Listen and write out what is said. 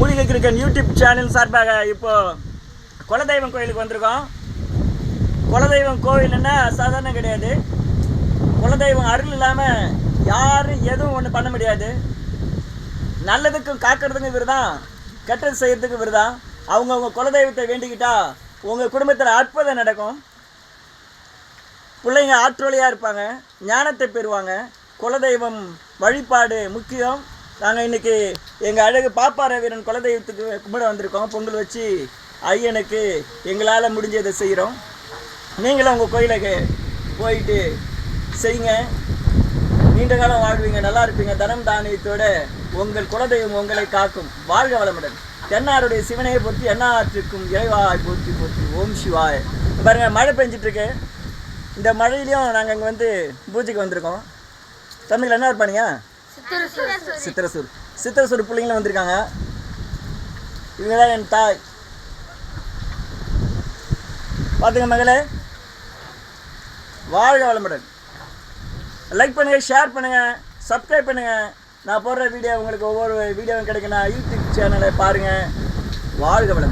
மூலிகை கிரிக்கன் YouTube channel சார்பாக இப்போது குலதெய்வம் கோயிலுக்கு வந்திருக்கோம். குலதெய்வம் கோயில்னா சாதாரணம் கிடையாது. குலதெய்வம் அருள் இல்லாமல் யாரும் எதுவும் ஒன்று பண்ண முடியாது. நல்லதுக்கும் காக்கிறதுக்கும் இவர் தான், கெட்டது செய்கிறதுக்கு இவர் தான். அவங்கவுங்க குலதெய்வத்தை வேண்டிக்கிட்டா உங்கள் குடும்பத்தில் அற்புதம் நடக்கும். பிள்ளைங்க ஆற்றொழியாக இருப்பாங்க, ஞானத்தை பெறுவாங்க. குலதெய்வம் வழிபாடு முக்கியம். நாங்கள் இன்றைக்கி எங்கள் அழகு பாப்பார வீரன் குலதெய்வத்துக்கு கும்பிட வந்திருக்கோம். பொங்கல் வச்சு ஐயனுக்கு எங்களால் முடிஞ்சதை செய்கிறோம். நீங்களும் உங்கள் கோயிலுக்கு போயிட்டு செய்யுங்க. நீண்ட காலம் வாழ்வீங்க, நல்லா இருப்பீங்க. தனம் தானியத்தோடு உங்கள் குலதெய்வம் உங்களை காக்கும். வாழ்க வளமுடன். தென்னாருடைய சிவனையை பொறுத்து எண்ணாற்றுக்கும் இறைவாய் போற்றி போற்றி. ஓம் சிவாய். பாருங்கள், மழை பெஞ்சிட்ருக்கு. இந்த மழையிலையும் நாங்கள் இங்கே வந்து பூஜைக்கு வந்திருக்கோம். தமிழில் என்ன இருப்பானுங்க? சித்திரசூர் பிள்ளைங்களும் வந்திருக்காங்க. இவங்க தான் என் தாய். பார்த்துங்க மகளே, வாழ்க வளமுடன். லைக் பண்ணுங்கள், ஷேர் பண்ணுங்கள், சப்ஸ்கிரைப் பண்ணுங்கள். நான் போடுற வீடியோ உங்களுக்கு ஒவ்வொரு வீடியோவும் கிடைக்குன்னா யூடியூப் சேனலை பாருங்கள். வாழ்க வளமுடன்.